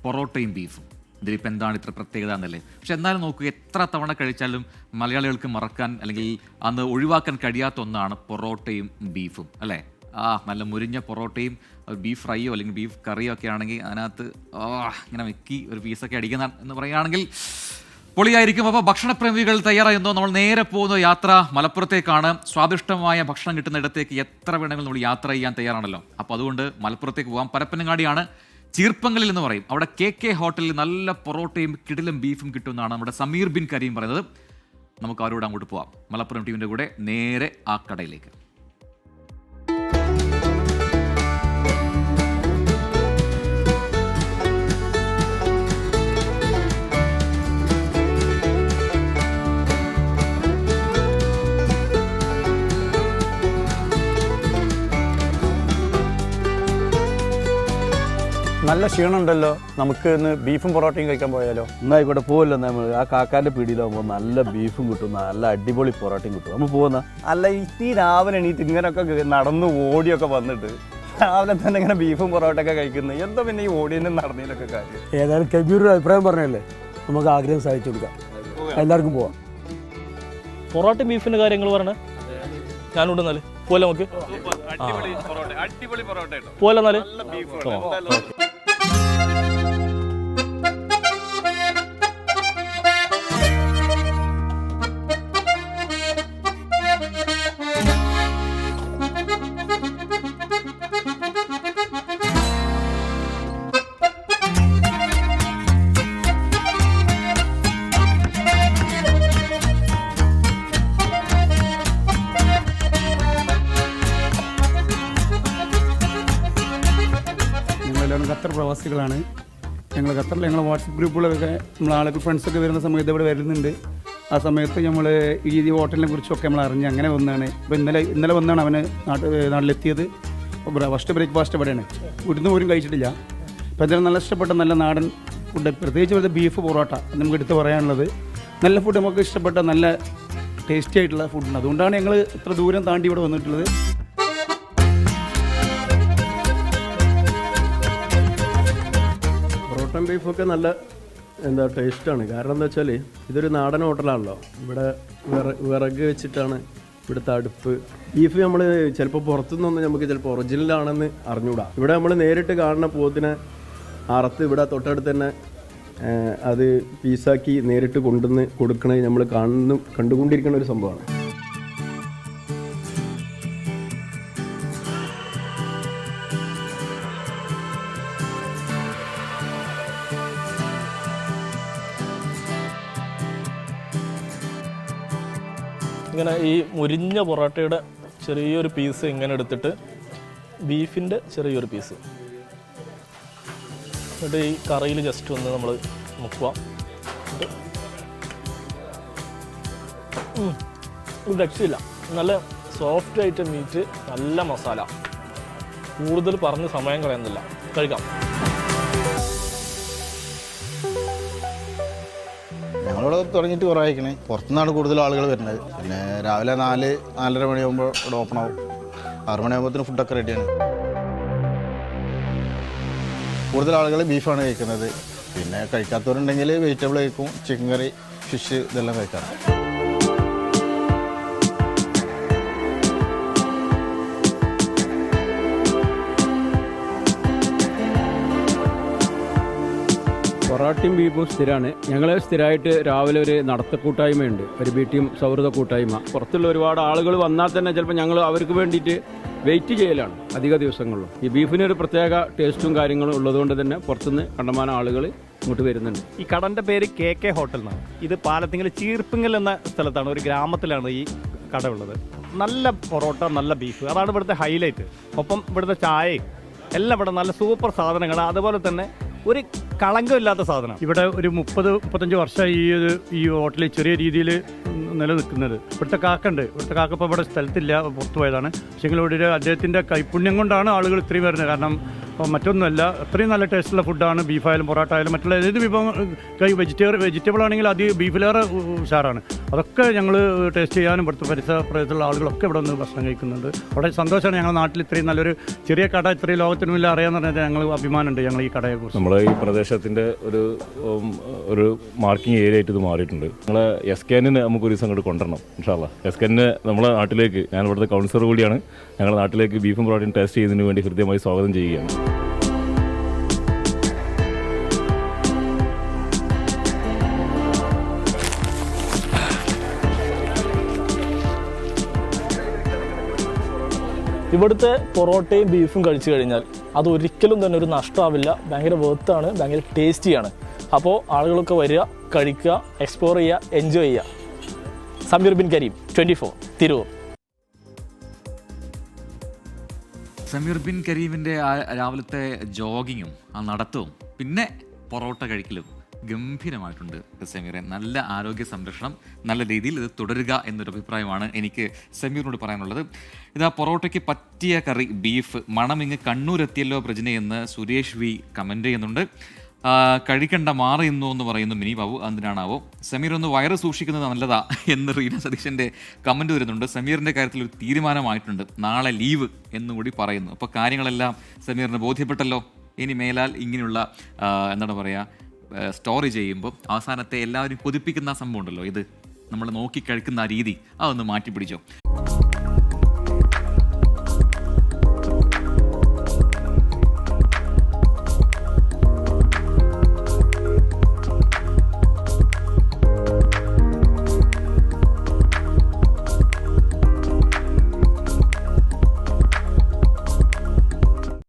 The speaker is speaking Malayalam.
പൊറോട്ടയും ബീഫും. ഇതിലിപ്പോൾ എന്താണ് ഇത്ര പ്രത്യേകത എന്നല്ലേ? പക്ഷെ എന്നാലും നോക്കുക, എത്ര തവണ കഴിച്ചാലും മലയാളികൾക്ക് മറക്കാൻ അല്ലെങ്കിൽ അന്ന് ഒഴിവാക്കാൻ കഴിയാത്ത ഒന്നാണ് പൊറോട്ടയും ബീഫും അല്ലേ? നല്ല മുരിഞ്ഞ പൊറോട്ടയും ബീഫ് ഫ്രൈയോ അല്ലെങ്കിൽ ബീഫ് കറിയോ ഒക്കെ ആണെങ്കിൽ അതിനകത്ത് ഇങ്ങനെ വെക്കി ഒരു പീസൊക്കെ അടിക്കുന്ന എന്ന് പറയുകയാണെങ്കിൽ പൊളിയായിരിക്കും. അപ്പോൾ ഭക്ഷണപ്രേമികൾ തയ്യാറായിരുന്നോ? നമ്മൾ നേരെ പോകുന്ന യാത്ര മലപ്പുറത്തേക്കാണ്. സ്വാദിഷ്ടമായ ഭക്ഷണം കിട്ടുന്ന ഇടത്തേക്ക് എത്ര വേണമെങ്കിലും നമ്മൾ യാത്ര ചെയ്യാൻ തയ്യാറാണല്ലോ. അപ്പോൾ അതുകൊണ്ട് മലപ്പുറത്തേക്ക് പോകാം. പരപ്പനങ്ങാടിയാണ്, ചീർപ്പങ്കലിൽ എന്ന് പറയും. അവിടെ KK ഹോട്ടലിൽ നല്ല പൊറോട്ടയും കിടിലം ബീഫും കിട്ടുമെന്നാണ് നമ്മുടെ സമീർ ബിൻ കരീം പറയുന്നത്. നമുക്ക് അവരോട് അങ്ങോട്ട് പോവാം. മലപ്പുറം ടീമിൻ്റെ കൂടെ നേരെ ആ കടയിലേക്ക്. നല്ല ക്ഷീണമുണ്ടല്ലോ, നമുക്ക് ഇന്ന് ബീഫും പൊറോട്ടയും കഴിക്കാൻ പോയാലോ? എന്നായിക്കോട്ടെ, പോവല്ലോ. നമ്മൾ ആ കാക്കാൻ്റെ പീടിയിലാകുമ്പോൾ നല്ല ബീഫും കിട്ടും, നല്ല അടിപൊളി പൊറോട്ടയും കിട്ടും. നമ്മൾ പോകുന്ന അല്ല, ഈ രാവിലെ എണീറ്റ് ഇങ്ങനെയൊക്കെ നടന്ന് ഓടിയൊക്കെ വന്നിട്ട് രാവിലെ തന്നെ ഇങ്ങനെ ബീഫും പൊറോട്ടയൊക്കെ കഴിക്കുന്നത് എന്താ? പിന്നെ ഈ ഓടിയനും നടന്നതിലൊക്കെ കാര്യം. ഏതായാലും കബീർ അഭിപ്രായം പറഞ്ഞല്ലേ, നമുക്ക് ആഗ്രഹം സാധിച്ചു കൊടുക്കാം. എല്ലാവർക്കും പോവാം. പൊറോട്ട ബീഫിൻ്റെ കാര്യങ്ങൾ പറഞ്ഞേ, ഞാനുണ്ട്. എന്നാല് പോലെ നമുക്ക് പോലെ എന്നാല് ഖത്തർ പ്രവാസികളാണ്. ഞങ്ങൾ ഖത്തറിൽ ഞങ്ങൾ വാട്സപ്പ് ഗ്രൂപ്പുകളൊക്കെ നമ്മൾ ആളുകൾ ഫ്രണ്ട്സൊക്കെ വരുന്ന സമയത്ത് ഇവിടെ വരുന്നുണ്ട്. ആ സമയത്ത് നമ്മൾ ഈ ഹോട്ടലിനെ കുറിച്ചൊക്കെ നമ്മൾ അറിഞ്ഞ് അങ്ങനെ വന്നതാണ്. ഇപ്പോൾ ഇന്നലെ വന്നാണ് അവന് നാട്ടിലെത്തിയത്. ഫസ്റ്റ് ബ്രേക്ക്ഫാസ്റ്റ് ഇവിടെയാണ്, ഇവിടുന്ന് പോലും കഴിച്ചിട്ടില്ല. അപ്പോൾ എന്തായാലും നല്ല ഇഷ്ടപ്പെട്ട നല്ല നാടൻ ഫുഡ്, പ്രത്യേകിച്ച് ഇവിടുത്തെ ബീഫ് പൊറോട്ട നമുക്ക് എടുത്ത് പറയാനുള്ളത്. നല്ല ഫുഡ്, നമുക്ക് ഇഷ്ടപ്പെട്ട നല്ല ടേസ്റ്റി ആയിട്ടുള്ള ഫുഡാണ്. അതുകൊണ്ടാണ് ഞങ്ങൾ ഇത്ര ദൂരം താണ്ടി ഇവിടെ വന്നിട്ടുള്ളത്. പൊറോട്ടയും ബീഫൊക്കെ നല്ല ടേസ്റ്റാണ്. കാരണം എന്താ വെച്ചാൽ ഇതൊരു നാടൻ ഹോട്ടലാണല്ലോ. ഇവിടെ വിറക് വെച്ചിട്ടാണ് ഇവിടുത്തെ അടുപ്പ്. ബീഫ് നമ്മൾ ചിലപ്പോൾ പുറത്തുനിന്നൊന്നും നമുക്ക് ചിലപ്പോൾ ഒറിജിനലാണെന്ന് അറിഞ്ഞൂടാ. ഇവിടെ നമ്മൾ നേരിട്ട് കാണുന്ന പോത്തിനെ അറുത്ത് ഇവിടെ തൊട്ടടുത്ത് തന്നെ അത് പീസാക്കി നേരിട്ട് കൊണ്ടുവന്ന് കൊടുക്കണത് നമ്മൾ കണ്ടുകൊണ്ടിരിക്കുന്ന ഒരു സംഭവമാണ്. ഇങ്ങനെ ഈ മുരിഞ്ഞ പൊറോട്ടയുടെ ചെറിയൊരു പീസ് ഇങ്ങനെ എടുത്തിട്ട് ബീഫിൻ്റെ ചെറിയൊരു പീസ് എന്നിട്ട് ഈ കറിയിൽ ജസ്റ്റ് ഒന്ന് നമ്മൾ മുക്കുക. ഇത് രക്ഷയില്ല, നല്ല സോഫ്റ്റ് ആയിട്ട് മീറ്റ്, നല്ല മസാല. കൂടുതൽ പറഞ്ഞ് സമയം കളയുന്നില്ല, കഴിക്കാം. ഞങ്ങളിവിടെ തുടങ്ങിയിട്ട് കുറേ അയക്കണേ. പുറത്തുനിന്നാണ് കൂടുതൽ ആളുകൾ വരുന്നത്. പിന്നെ രാവിലെ 4-4:30 മണിയാകുമ്പോൾ ഇവിടെ ഓപ്പൺ ആവും. 6 മണിയാകുമ്പോഴത്തേനും ഫുഡൊക്കെ റെഡിയാണ്. കൂടുതൽ ആളുകൾ ബീഫാണ് കഴിക്കുന്നത്. പിന്നെ കഴിക്കാത്തവരുണ്ടെങ്കിൽ വെജിറ്റബിൾ കഴിക്കും, ചിക്കൻ കറി, ഫിഷ് ഇതെല്ലാം കഴിക്കാറ്. പൊറോട്ടയും ബീഫും സ്ഥിരമാണ്. ഞങ്ങൾ സ്ഥിരമായിട്ട് രാവിലെ ഒരു നടത്ത കൂട്ടായ്മയുണ്ട്, ഒരു BTM സൗഹൃദ കൂട്ടായ്മ. പുറത്തുള്ള ഒരുപാട് ആളുകൾ വന്നാൽ തന്നെ ചിലപ്പോൾ ഞങ്ങൾ അവർക്ക് വേണ്ടിയിട്ട് വെയിറ്റ് ചെയ്യലാണ് അധിക ദിവസങ്ങളിലും. ഈ ബീഫിനൊരു പ്രത്യേക ടേസ്റ്റും കാര്യങ്ങളും ഉള്ളതുകൊണ്ട് തന്നെ പുറത്തുനിന്ന് കണ്ടമാനം ആളുകൾ ഇങ്ങോട്ട് വരുന്നുണ്ട്. ഈ കടൻ്റെ പേര് KK ഹോട്ടൽ എന്നാണ്. ഇത് പാലത്തിങ്കൽ ചീർപ്പങ്കൽ എന്ന സ്ഥലത്താണ്, ഒരു ഗ്രാമത്തിലാണ് ഈ കട ഉള്ളത്. നല്ല പൊറോട്ട, നല്ല ബീഫ്, അതാണ് ഇവിടുത്തെ ഹൈലൈറ്റ്. ഒപ്പം ഇവിടുത്തെ ചായയും എല്ലാം ഇവിടെ നല്ല സൂപ്പർ സാധനങ്ങൾ. അതുപോലെ തന്നെ ഒരു കളങ്കമില്ലാത്ത സാധനം. ഇവിടെ ഒരു 30-35 വർഷമായി ഈ ഹോട്ടലിൽ ചെറിയ രീതിയിൽ നിലനിൽക്കുന്നത്. ഇവിടുത്തെ കാക്കുണ്ട്. ഇവിടുത്തെ കാക്ക ഇപ്പോൾ ഇവിടെ സ്ഥലത്തില്ല, പുറത്തു പോയതാണ്. പക്ഷേ ഇവിടെ അദ്ദേഹത്തിൻ്റെ കൈപുണ്യം കൊണ്ടാണ് ആളുകൾ ഇത്രയും വരുന്നത്. കാരണം മറ്റൊന്നുമല്ല, അത്രയും നല്ല ടേസ്റ്റുള്ള ഫുഡാണ്. ബീഫായാലും പൊറോട്ട ആയാലും മറ്റുള്ള ഏത് വിഭവം വെജിറ്റബിൾ ആണെങ്കിൽ അത് ബീഫിലേറെ ഉഷാറാണ്. അതൊക്കെ ഞങ്ങൾ ടേസ്റ്റ് ചെയ്യാനും ഇവിടുത്തെ പരിസരത്തുള്ള ആളുകളൊക്കെ ഇവിടെ നിന്ന് ഭക്ഷണം കഴിക്കുന്നുണ്ട്. വളരെ സന്തോഷമാണ്. ഞങ്ങളുടെ നാട്ടിൽ ഇത്രയും നല്ലൊരു ചെറിയ കട ഇത്രയും ലോകത്തിനുമില്ല അറിയാമെന്ന് പറഞ്ഞാൽ ഞങ്ങൾ അഭിമാനമുണ്ട് ഞങ്ങൾ ഈ കടയെക്കുറിച്ച്. നമ്മൾ ഈ പ്രദേശത്ത് ആഘോഷത്തിൻ്റെ ഒരു മാർക്കിംഗ് ഏരിയ ആയിട്ട് ഇത് മാറിയിട്ടുണ്ട്. നമ്മളെ എസ്കാനിന് നമുക്ക് ഒരു ദിവസം അങ്ങോട്ട് കൊണ്ടുവരണം ഇൻഷാ അല്ലാ. എസ്കാനിന് നമ്മളെ നാട്ടിലേക്ക്, ഞാൻ ഇവിടുത്തെ കൗൺസിലർ കൂടിയാണ്, ഞങ്ങളുടെ നാട്ടിലേക്ക് ബീഫും പൊറോട്ടയും ടേസ്റ്റ് ചെയ്യുന്നതിന് വേണ്ടി ഹൃദ്യമായി സ്വാഗതം ചെയ്യുകയാണ്. ഇവിടുത്തെ പൊറോട്ടയും ബീഫും കഴിച്ചു കഴിഞ്ഞാൽ അത് ഒരിക്കലും തന്നെ ഒരു നഷ്ടമാവില്ല. ഭയങ്കര വേർത്താണ്, ഭയങ്കര ടേസ്റ്റിയാണ്. അപ്പോൾ ആളുകളൊക്കെ വരിക, കഴിക്കുക, എക്സ്പ്ലോർ ചെയ്യുക, എൻജോയ് ചെയ്യുക. സമീർ ബിൻ കരീം, 24, തിരൂർ. സമീർ ബിൻ കരീമിൻ്റെ ആ രാവിലത്തെ ജോഗിങ്ങും ആ നടത്തവും പിന്നെ പൊറോട്ട കഴിക്കലും ഗംഭീരമായിട്ടുണ്ട് സമീറെ. നല്ല ആരോഗ്യ സംരക്ഷണം, നല്ല രീതിയിൽ ഇത് തുടരുക എന്നൊരു അഭിപ്രായമാണ് എനിക്ക് സമീറിനോട് പറയാനുള്ളത്. ഇതാ പൊറോട്ടയ്ക്ക് പറ്റിയ കറി ബീഫ്, മണമിങ്ങ് കണ്ണൂരെത്തിയല്ലോ പ്രജന എന്ന് സുരേഷ് വി കമൻറ്റ് ചെയ്യുന്നുണ്ട്. കഴിക്കണ്ട മാറിയുന്നു എന്ന് പറയുന്നു മിനി ബാബു. എന്തിനാണാവോ? സമീർ ഒന്ന് വയറ് സൂക്ഷിക്കുന്നത് നല്ലതാ എന്ന് റീന സതീശൻ്റെ കമൻറ്റ് വരുന്നുണ്ട്. സമീറിൻ്റെ കാര്യത്തിൽ ഒരു തീരുമാനമായിട്ടുണ്ട്, നാളെ ലീവ് എന്നുകൂടി പറയുന്നു. അപ്പോൾ കാര്യങ്ങളെല്ലാം സമീറിന് ബോധ്യപ്പെട്ടല്ലോ. ഇനി മേലാൽ ഇങ്ങനെയുള്ള എന്താണ് പറയുക, സ്റ്റോറി ചെയ്യുമ്പോൾ അവസാനത്തെ എല്ലാവരും കൊതിപ്പിക്കുന്ന സംഭവം ഉണ്ടല്ലോ, ഇത് നമ്മൾ നോക്കി കഴിക്കുന്ന ആ രീതി, അതൊന്ന് മാറ്റി പിടിച്ചോ.